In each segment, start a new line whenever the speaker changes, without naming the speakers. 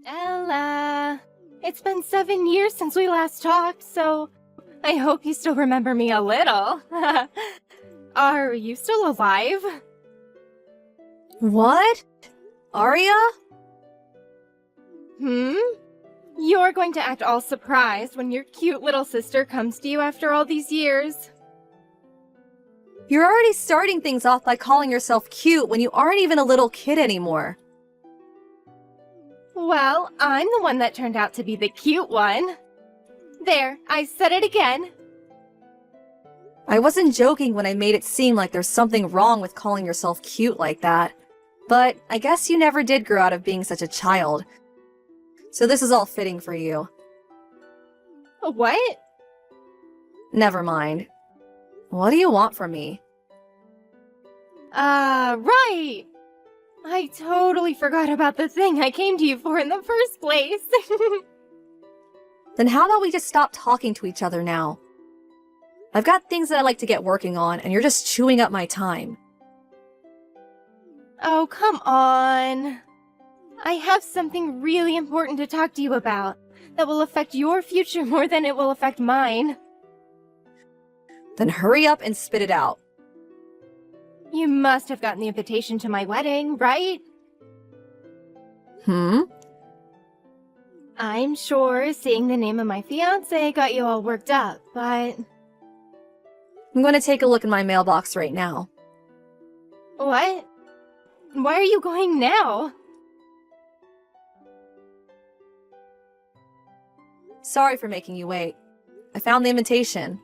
Ella, it's been 7 years since we last talked, so I hope you still remember me a little. Are you still alive?
What? Arya?
You're going to act all surprised when your cute little sister comes to you after all these years.
You're already starting things off by calling yourself cute when you aren't even a little kid anymore.
Well, I'm the one that turned out to be the cute one. There, I said it again.
I wasn't joking when I made it seem like there's something wrong with calling yourself cute like that. But I guess you never did grow out of being such a child. So this is all fitting for you.
What?
Never mind. What do you want from me?
Right! I totally forgot about the thing I came to you for in the first place.
Then how about we just stop talking to each other now? I've got things that I like to get working on, and you're just chewing up my time.
Oh, come on. I have something really important to talk to you about that will affect your future more than it will affect mine.
Then hurry up and spit it out.
You must have gotten the invitation to my wedding, right? I'm sure seeing the name of my fiancé got you all worked up, but...
I'm going to take a look in my mailbox right now.
What? Why are you going now?
Sorry for making you wait. I found the invitation.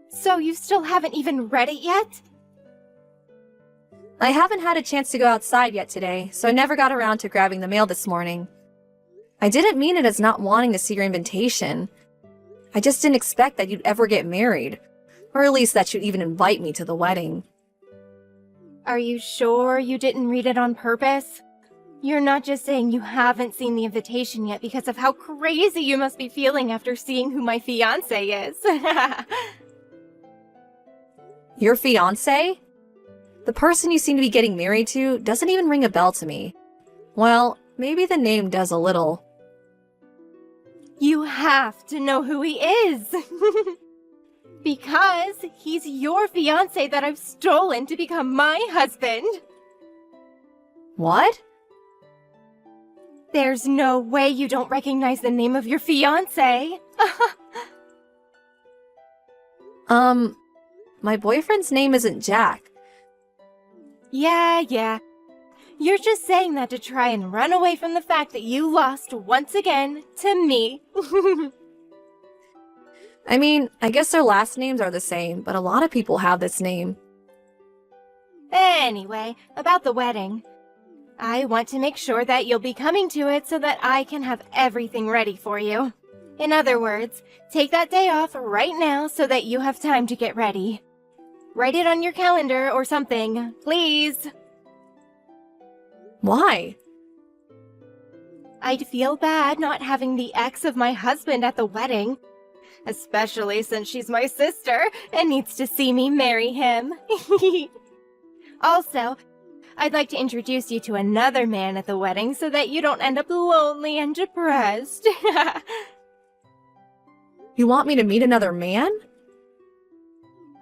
So you still haven't even read it yet?
I haven't had a chance to go outside yet today, so I never got around to grabbing the mail this morning. I didn't mean it as not wanting to see your invitation. I just didn't expect that you'd ever get married, or at least that you'd even invite me to the wedding.
Are you sure you didn't read it on purpose? You're not just saying you haven't seen the invitation yet because of how crazy you must be feeling after seeing who my fiancé is.
Your fiancé? The person you seem to be getting married to doesn't even ring a bell to me. Well, maybe the name does a little.
You have to know who he is. Because he's your fiancé that I've stolen to become my husband.
What?
There's no way you don't recognize the name of your fiancé.
My boyfriend's name isn't Jack.
Yeah. You're just saying that to try and run away from the fact that you lost once again to me.
I mean, I guess their last names are the same, but a lot of people have this name.
Anyway, about the wedding. I want to make sure that you'll be coming to it so that I can have everything ready for you. In other words, take that day off right now so that you have time to get ready. Write it on your calendar or something, please.
Why?
I'd feel bad not having the ex of my husband at the wedding, especially since she's my sister and needs to see me marry him. Also, I'd like to introduce you to another man at the wedding so that you don't end up lonely and depressed.
You want me to meet another man?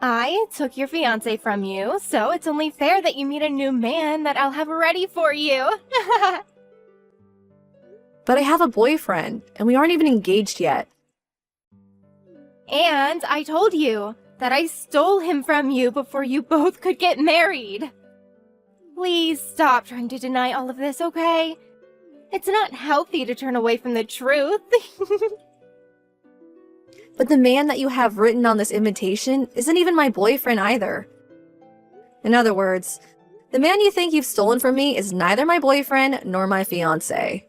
I took your fiancé from you, so it's only fair that you meet a new man that I'll have ready for you.
But I have a boyfriend, and we aren't even engaged yet.
And I told you that I stole him from you before you both could get married. Please stop trying to deny all of this, okay? It's not healthy to turn away from the truth.
But the man that you have written on this invitation isn't even my boyfriend either. In other words, the man you think you've stolen from me is neither my boyfriend nor my fiancé.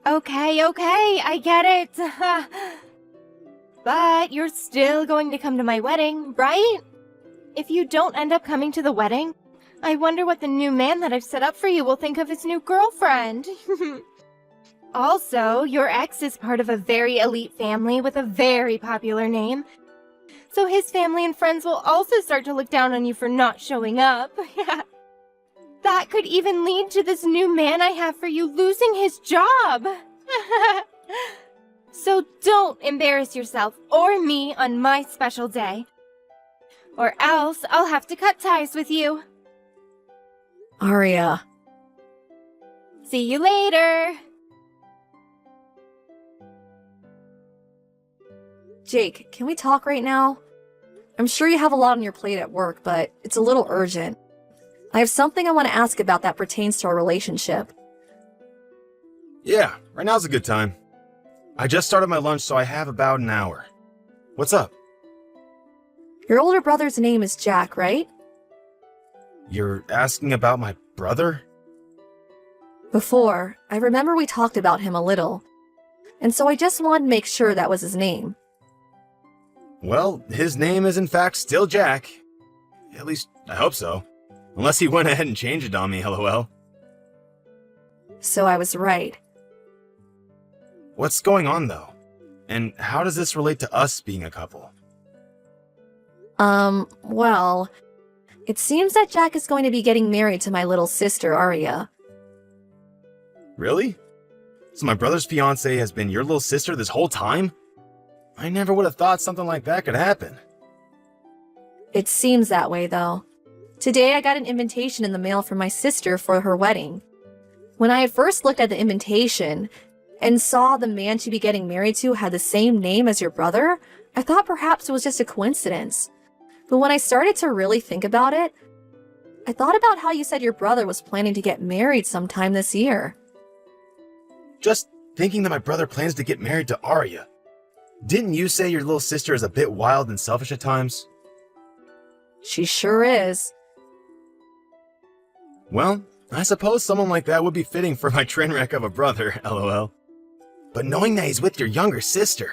Okay, I get it. But you're still going to come to my wedding, right? If you don't end up coming to the wedding, I wonder what the new man that I've set up for you will think of his new girlfriend. Also, your ex is part of a very elite family with a very popular name. So his family and friends will also start to look down on you for not showing up. That could even lead to this new man I have for you losing his job. So don't embarrass yourself or me on my special day. Or else I'll have to cut ties with you.
Arya.
See you later.
Jake, can we talk right now? I'm sure you have a lot on your plate at work, but it's a little urgent. I have something I want to ask about that pertains to our relationship.
Yeah, right now's a good time. I just started my lunch, so I have about an hour. What's up?
Your older brother's name is Jack, right?
You're asking about my brother?
Before, I remember we talked about him a little, and so I just wanted to make sure that was his name.
Well, his name is in fact still Jack. At least, I hope so. Unless he went ahead and changed it on me, lol.
So I was right.
What's going on, though? And how does this relate to us being a couple?
Well, it seems that Jack is going to be getting married to my little sister, Arya.
Really? So my brother's fiancée has been your little sister this whole time? I never would have thought something like that could happen.
It seems that way, though. Today I got an invitation in the mail from my sister for her wedding. When I had first looked at the invitation and saw the man she'd be getting married to had the same name as your brother, I thought perhaps it was just a coincidence. But when I started to really think about it, I thought about how you said your brother was planning to get married sometime this year.
Just thinking that my brother plans to get married to Arya. Didn't you say your little sister is a bit wild and selfish at times?
She sure is.
Well, I suppose someone like that would be fitting for my train wreck of a brother, lol. But knowing that he's with your younger sister,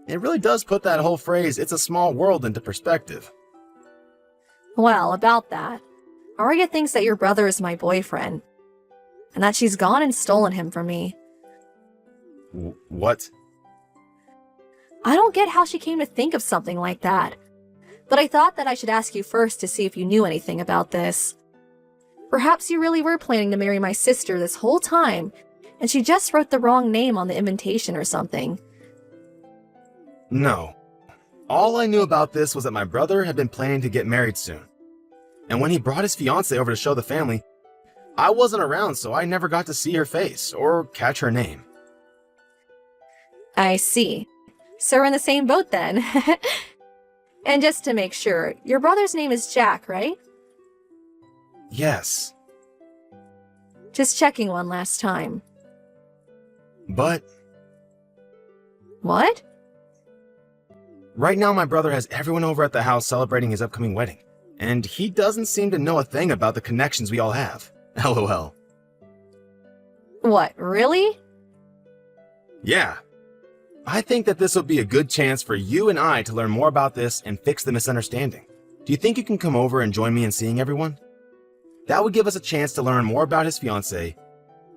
it really does put that whole phrase, "it's a small world," into perspective.
Well, about that, Arya thinks that your brother is my boyfriend, and that she's gone and stolen him from me.
What?
I don't get how she came to think of something like that, but I thought that I should ask you first to see if you knew anything about this. Perhaps you really were planning to marry my sister this whole time, and she just wrote the wrong name on the invitation or something.
No. All I knew about this was that my brother had been planning to get married soon. And when he brought his fiancée over to show the family, I wasn't around, so I never got to see her face or catch her name.
I see. So we're in the same boat then. And just to make sure, your brother's name is Jack, right?
Yes.
Just checking one last time.
But
What?
right now my brother has everyone over at the house celebrating his upcoming wedding. And he doesn't seem to know a thing about the connections we all have. LOL.
What, really?
Yeah. I think that this will be a good chance for you and I to learn more about this and fix the misunderstanding. Do you think you can come over and join me in seeing everyone? That would give us a chance to learn more about his fiancée,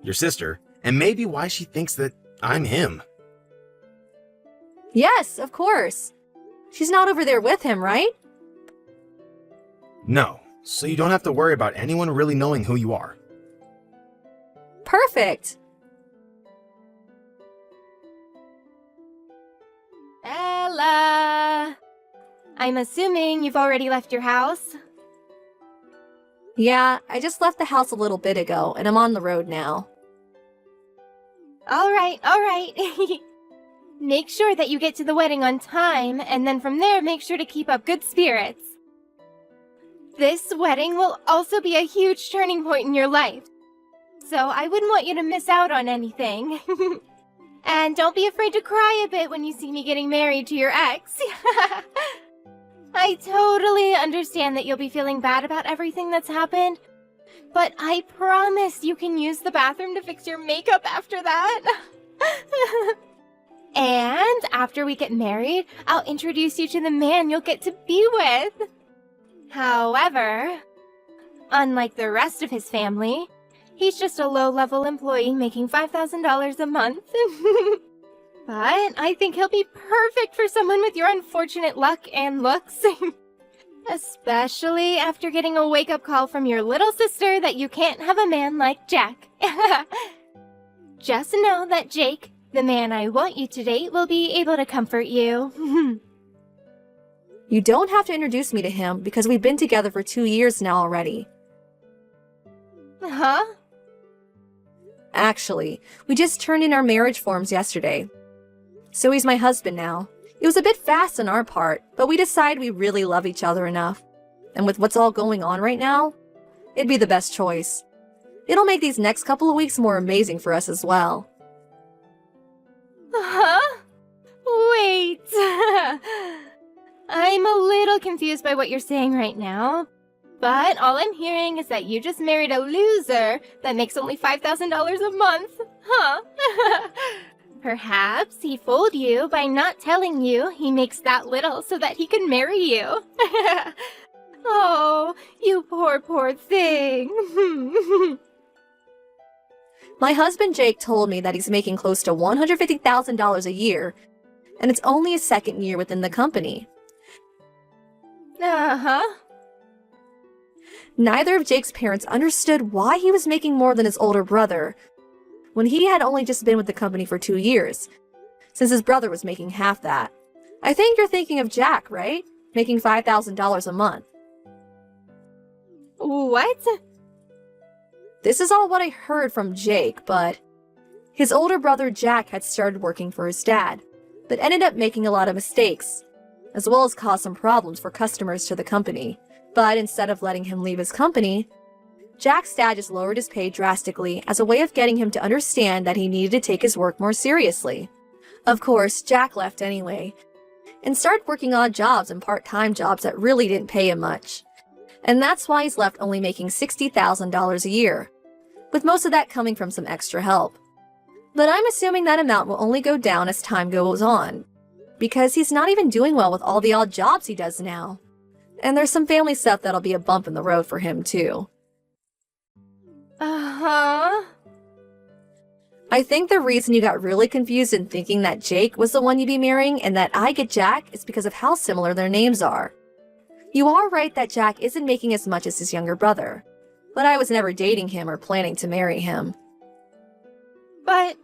your sister, and maybe why she thinks that I'm him.
Yes, of course. She's not over there with him, right?
No, so you don't have to worry about anyone really knowing who you are.
Perfect.
Ella! I'm assuming you've already left your house?
Yeah, I just left the house a little bit ago, and I'm on the road now.
All right. Make sure that you get to the wedding on time, and then from there, make sure to keep up good spirits. This wedding will also be a huge turning point in your life, so I wouldn't want you to miss out on anything. And don't be afraid to cry a bit when you see me getting married to your ex. I totally understand that you'll be feeling bad about everything that's happened, but I promise you can use the bathroom to fix your makeup after that. And after we get married, I'll introduce you to the man you'll get to be with. However, unlike the rest of his family, he's just a low-level employee making $5,000 a month. But I think he'll be perfect for someone with your unfortunate luck and looks. Especially after getting a wake-up call from your little sister that you can't have a man like Jack. Just know that Jake, the man I want you to date, will be able to comfort you.
You don't have to introduce me to him because we've been together for 2 years now already.
Huh?
Actually, we just turned in our marriage forms yesterday. So he's my husband now. It was a bit fast on our part, but we decided we really love each other enough. And with what's all going on right now, it'd be the best choice. It'll make these next couple of weeks more amazing for us as well.
Huh? Wait. I'm a little confused by what you're saying right now. But all I'm hearing is that you just married a loser that makes only $5,000 a month. Huh? Perhaps he fooled you by not telling you he makes that little so that he can marry you. Oh, you poor thing.
My husband Jake told me that he's making close to $150,000 a year, and it's only his second year within the company.
Uh-huh.
Neither of Jake's parents understood why he was making more than his older brother, when he had only just been with the company for 2 years, since his brother was making half that. I think you're thinking of Jack, right? Making $5,000 a month.
What?
This is all what I heard from Jake, but his older brother Jack had started working for his dad, but ended up making a lot of mistakes, as well as caused some problems for customers to the company. But instead of letting him leave his company, Jack's dad just lowered his pay drastically as a way of getting him to understand that he needed to take his work more seriously. Of course, Jack left anyway, and started working odd jobs and part-time jobs that really didn't pay him much. And that's why he's left only making $60,000 a year, with most of that coming from some extra help. But I'm assuming that amount will only go down as time goes on, because he's not even doing well with all the odd jobs he does now. And there's some family stuff that'll be a bump in the road for him too.
Uh-huh.
I think the reason you got really confused in thinking that Jake was the one you'd be marrying and that I get Jack is because of how similar their names are. You are right that Jack isn't making as much as his younger brother, but I was never dating him or planning to marry him.
But,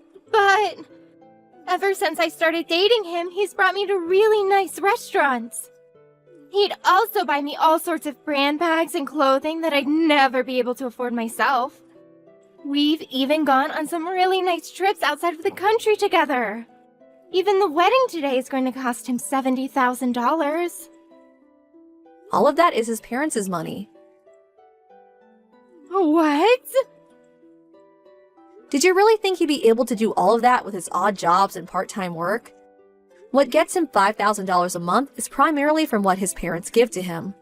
ever since I started dating him, he's brought me to really nice restaurants. He'd also buy me all sorts of brand bags and clothing that I'd never be able to afford myself. We've even gone on some really nice trips outside of the country together. Even the wedding today is going to cost him $70,000.
All of that is his parents' money.
What?
Did you really think he'd be able to do all of that with his odd jobs and part-time work? What gets him $5,000 a month is primarily from what his parents give to him.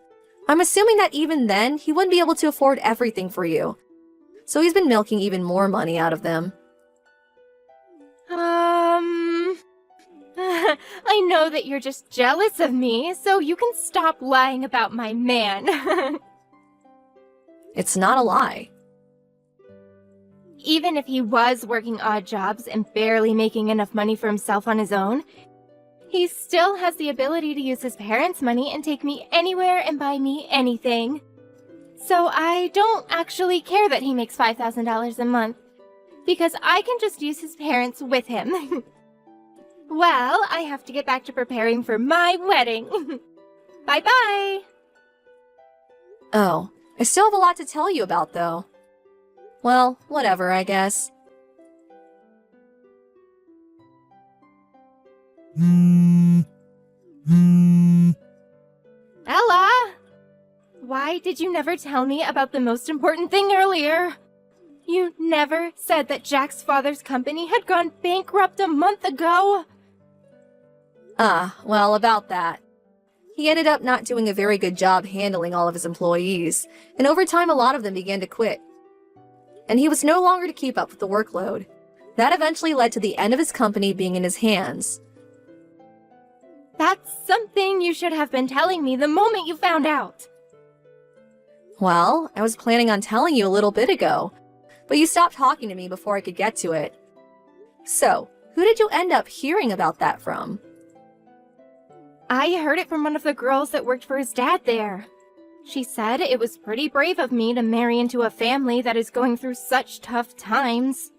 I'm assuming that even then, he wouldn't be able to afford everything for you. So he's been milking even more money out of them.
I know that you're just jealous of me, so you can stop lying about my man.
It's not a lie.
Even if he was working odd jobs and barely making enough money for himself on his own, he still has the ability to use his parents' money and take me anywhere and buy me anything. So I don't actually care that he makes $5,000 a month, because I can just use his parents with him. Well, I have to get back to preparing for my wedding. Bye-bye!
Oh, I still have a lot to tell you about, though. Well, whatever, I guess.
Ella! Why did you never tell me about the most important thing earlier? You never said that Jack's father's company had gone bankrupt a month ago.
Well, about that. He ended up not doing a very good job handling all of his employees, and over time a lot of them began to quit. And he was no longer to keep up with the workload. That eventually led to the end of his company being in his hands.
That's something you should have been telling me the moment you found out.
Well, I was planning on telling you a little bit ago, but you stopped talking to me before I could get to it. So, who did you end up hearing about that from?
I heard it from one of the girls that worked for his dad there. She said it was pretty brave of me to marry into a family that is going through such tough times.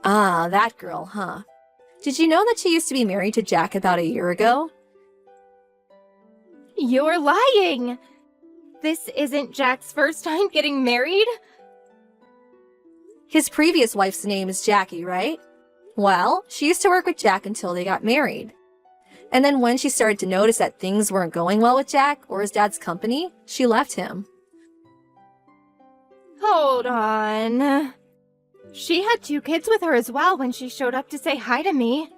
Ah, that girl, huh? Did you know that she used to be married to Jack about a year ago?
You're lying! This isn't Jack's first time getting married?
His previous wife's name is Jackie, right? Well, she used to work with Jack until they got married. And then when she started to notice that things weren't going well with Jack or his dad's company, she left him.
Hold on. She had 2 kids with her as well when she showed up to say hi to me.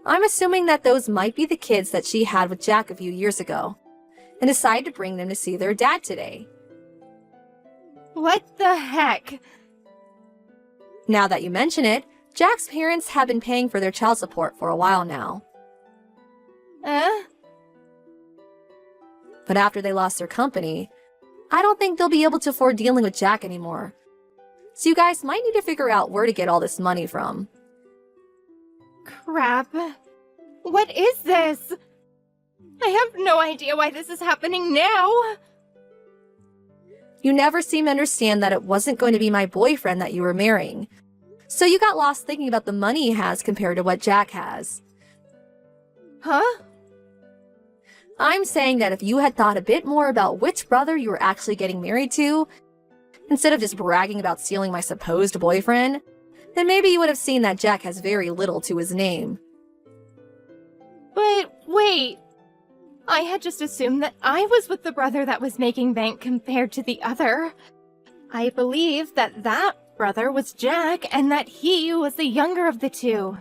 I'm assuming that those might be the kids that she had with Jack a few years ago, and decided to bring them to see their dad today.
What the heck?
Now that you mention it, Jack's parents have been paying for their child support for a while now. But after they lost their company, I don't think they'll be able to afford dealing with Jack anymore. So you guys might need to figure out where to get all this money from.
Crap. What is this? I have no idea why this is happening now.
You never seem to understand that it wasn't going to be my boyfriend that you were marrying. So you got lost thinking about the money he has compared to what Jack has.
Huh?
I'm saying that if you had thought a bit more about which brother you were actually getting married to, instead of just bragging about stealing my supposed boyfriend, then maybe you would have seen that Jack has very little to his name.
But wait. I had just assumed that I was with the brother that was making bank compared to the other. I believe that brother was Jack and that he was the younger of the 2.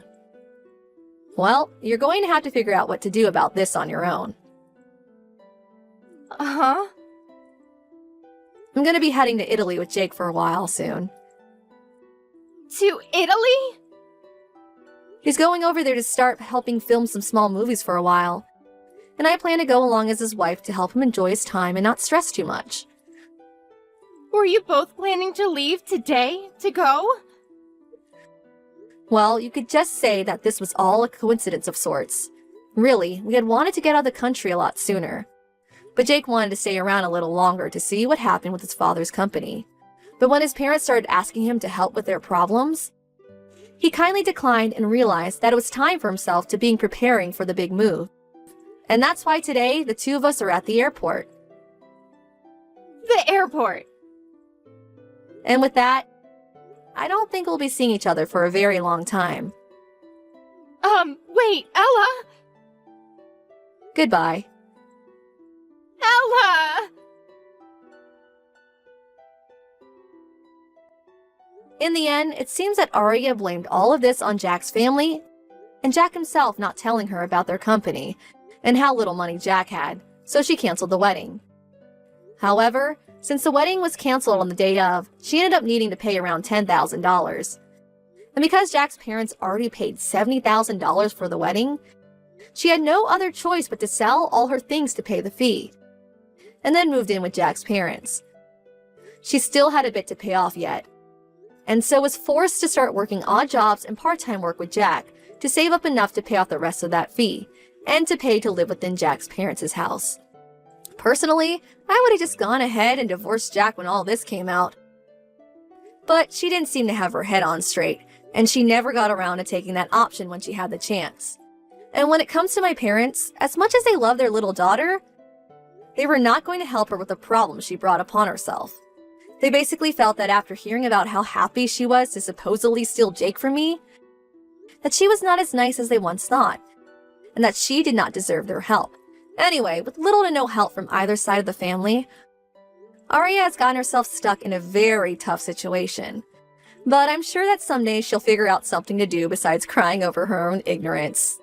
Well, you're going to have to figure out what to do about this on your own.
Uh-huh.
I'm going to be heading to Italy with Jake for a while soon.
To Italy?
He's going over there to start helping film some small movies for a while. And I plan to go along as his wife to help him enjoy his time and not stress too much.
Were you both planning to leave today to go?
Well, you could just say that this was all a coincidence of sorts. Really, we had wanted to get out of the country a lot sooner. But Jake wanted to stay around a little longer to see what happened with his father's company. But when his parents started asking him to help with their problems, he kindly declined and realized that it was time for himself to begin preparing for the big move. And that's why today, the 2 of us are at the airport.
The airport.
And with that, I don't think we'll be seeing each other for a very long time.
Wait, Ella?
Goodbye.
Ella!
In the end, it seems that Arya blamed all of this on Jack's family, and Jack himself not telling her about their company, and how little money Jack had, so she canceled the wedding. However, since the wedding was canceled on the day of, she ended up needing to pay around $10,000. And because Jack's parents already paid $70,000 for the wedding, she had no other choice but to sell all her things to pay the fee, and then moved in with Jack's parents. She still had a bit to pay off yet, and so was forced to start working odd jobs and part-time work with Jack to save up enough to pay off the rest of that fee, and to pay to live within Jack's parents' house. Personally, I would have just gone ahead and divorced Jack when all this came out. But she didn't seem to have her head on straight, and she never got around to taking that option when she had the chance. And when it comes to my parents, as much as they love their little daughter, they were not going to help her with the problem she brought upon herself. They basically felt that after hearing about how happy she was to supposedly steal Jake from me, that she was not as nice as they once thought, and that she did not deserve their help. Anyway, with little to no help from either side of the family, Arya has gotten herself stuck in a very tough situation. But I'm sure that someday she'll figure out something to do besides crying over her own ignorance.